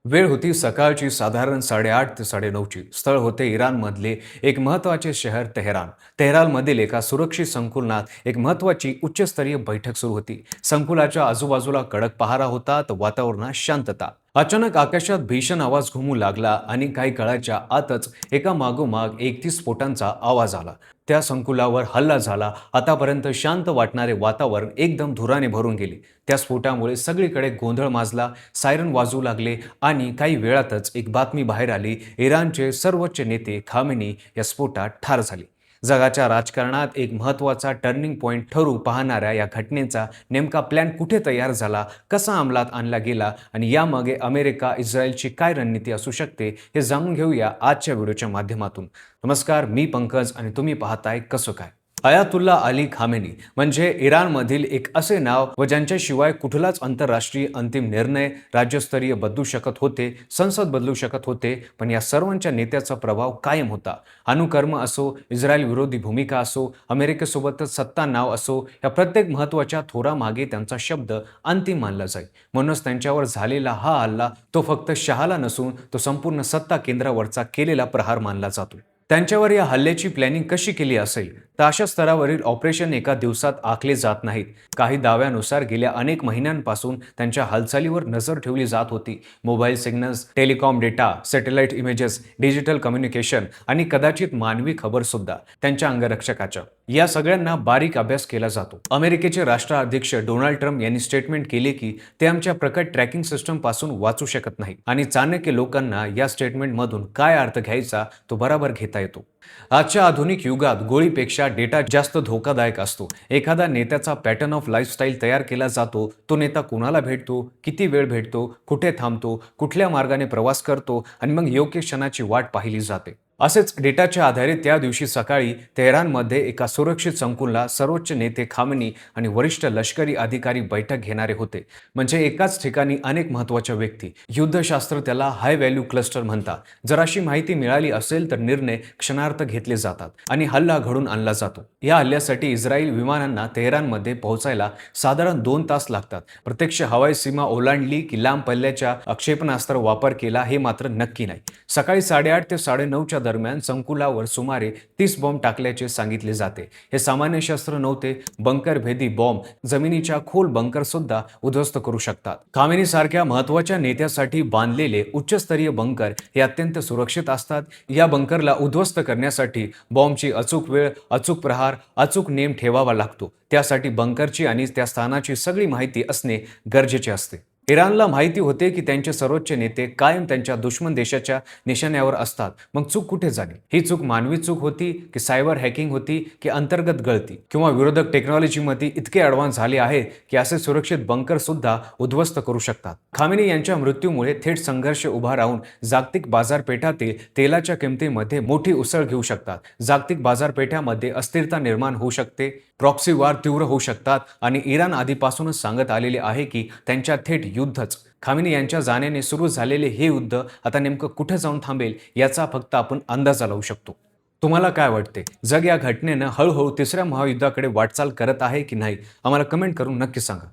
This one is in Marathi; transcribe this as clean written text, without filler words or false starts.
वेळ होती सकाळची साधारण 8:30 ते 9:30ची. स्थळ होते इराणमधले एक महत्त्वाचे शहर तेहरान. तेहरानमधील एका सुरक्षित संकुलनात एक महत्त्वाची उच्चस्तरीय बैठक सुरू होती. संकुलाच्या आजूबाजूला कडक पहारा होता तर वातावरणात शांतता. अचानक आकाशात भीषण आवाज घुमू लागला आणि काही काळाच्या आतच एका मागोमाग 31 स्फोटांचा आवाज आला. त्या संकुलावर हल्ला झाला. आतापर्यंत शांत वाटणारे वातावरण एकदम धुराने भरून गेले. त्या स्फोटामुळे सगळीकडे गोंधळ माजला. सायरन वाजू लागले आणि काही वेळातच एक बातमी बाहेर आली. इराणचे सर्वोच्च नेते खामेनी या स्फोटात ठार झाले. जगाच्या राजकारणात एक महत्त्वाचा टर्निंग पॉइंट ठरू पाहणाऱ्या या घटनेचा नेमका प्लॅन कुठे तयार झाला, कसा अंमलात आणला गेला आणि यामागे अमेरिका इस्रायलची काय रणनीती असू शकते हे जाणून घेऊया आजच्या व्हिडिओच्या माध्यमातून. नमस्कार, मी पंकज आणि तुम्ही पाहताय कसं काय. अयातुल्ला अली खामेनी म्हणजे इराणमधील एक असे नाव व ज्यांच्याशिवाय कुठलाच आंतरराष्ट्रीय अंतिम निर्णय, राज्यस्तरीय बदलू शकत होते, संसद बदलू शकत होते, पण या सर्वांच्या नेत्याचा प्रभाव कायम होता. अनुकर्म असो, इस्रायल विरोधी भूमिका असो, अमेरिकेसोबतच सत्ता नाव असो, या प्रत्येक महत्त्वाच्या थोरामागे त्यांचा शब्द अंतिम मानला जाई. म्हणूनच त्यांच्यावर झालेला हा हल्ला तो फक्त शहाला नसून तो संपूर्ण सत्ता केंद्रावरचा केलेला प्रहार मानला जातो. त्यांच्यावर या हल्ल्याची प्लॅनिंग कशी केली असेल तर अशा स्तरावरील ऑपरेशन एका दिवसात आखले जात नाहीत. काही दाव्यानुसार गेल्या अनेक महिन्यांपासून त्यांच्या हालचालीवर नजर ठेवली जात होती. Mobile signals, telecom data, satellite images, digital communication आणि कदाचित मानवी खबर सुद्धा त्यांच्या अंगरक्षकाच्या या सगळ्यांना बारीक अभ्यास केला जातो. अमेरिकेचे राष्ट्राध्यक्ष डोनाल्ड ट्रम्प यांनी स्टेटमेंट केले की ते आमच्या प्रकट ट्रॅकिंग सिस्टम पासून वाचू शकत नाही आणि चाणक्य लोकांना या स्टेटमेंटमधून काय अर्थ घ्यायचा तो बरोबर घेता येतो. आजच्या आधुनिक युगात गोळीपेक्षा डेटा जास्त धोकादायक असतो. एखादा नेत्याचा पॅटर्न ऑफ लाईफस्टाईल तयार केला जातो. तो नेता कुणाला भेटतो, किती वेळ भेटतो, कुठे थांबतो, कुठल्या मार्गाने प्रवास करतो आणि मग योग्य क्षणाची वाट पाहिली जाते. असेच डेटाच्या आधारे त्या दिवशी सकाळी तेहरानमध्ये एका सुरक्षित संकुलला सर्वोच्च नेते खामेनी आणि वरिष्ठ लष्करी अधिकारी बैठक घेणारे होते. म्हणजे एकाच ठिकाणी अनेक महत्त्वाच्या व्यक्ती. युद्धशास्त्र त्याला हाय व्हॅल्यू क्लस्टर म्हणतात. जर अशी माहिती मिळाली असेल तर निर्णय क्षणार्थ घेतले जातात आणि हल्ला घडून आणला जातो. या हल्ल्यासाठी इस्रायल विमानांना तेहरानमध्ये पोहोचायला साधारण 2 तास लागतात. प्रत्यक्ष हवाई सीमा ओलांडली की लांब पल्ल्याच्या क्षेपणास्त्र वापर केला हे मात्र नक्की नाही. सकाळी 8:30 ते 9:30च्या दरम्यान संकुलावर सुमारे 30 बॉम्ब टाकल्याचे सांगितले जाते. हे सामान्य शस्त्र नव्हते. बंकरभेदी बॉम्ब जमिनीच्या खोल बंकर सुद्धा उद्ध्वस्त करू शकतात. खामेनी सारख्या महत्त्वाच्या नेत्यासाठी बांधलेले उच्चस्तरीय बंकर हे अत्यंत सुरक्षित असतात. या बंकरला उद्ध्वस्त करण्यासाठी बॉम्बची अचूक वेळ, अचूक प्रहार, अचूक नेम ठेवावा लागतो. त्यासाठी बंकरची आणि त्या स्थानाची सगळी माहिती असणे गरजेचे असते. इराणला माहिती होते की त्यांचे सर्वोच्च नेते कायम त्यांच्या दुश्मन देशाच्या निशाण्यावर असतात. मग चूक कुठे झाली? ही चूक मानवी चूक होती की सायबर हॅकिंग होती की अंतर्गत गळती किंवा विरोधक टेक्नॉलॉजीमध्ये इतके ॲडव्हान्स झाले आहेत की असे सुरक्षित बंकर सुद्धा उद्ध्वस्त करू शकतात. खामेनी यांच्या मृत्यूमुळे थेट संघर्ष उभा राहून जागतिक बाजारपेठातील तेलाच्या किमतीमध्ये मोठी उसळ घेऊ शकतात. जागतिक बाजारपेठामध्ये अस्थिरता निर्माण होऊ शकते. प्रॉक्सी वार तीव्र होऊ शकतात आणि इराण आधीपासूनच सांगत आलेले आहे की त्यांच्या थेट युद्धच. खामेनी यांच्या जाण्याने सुरू झालेले हे युद्ध आता नेमकं कुठे जाऊन थांबेल याचा फक्त आपण अंदाजा लावू शकतो. तुम्हाला काय वाटते? जग या घटनेनं हळूहळू तिसऱ्या महायुद्धाकडे वाटचाल करत आहे की नाही? आम्हाला कमेंट करून नक्की सांगा.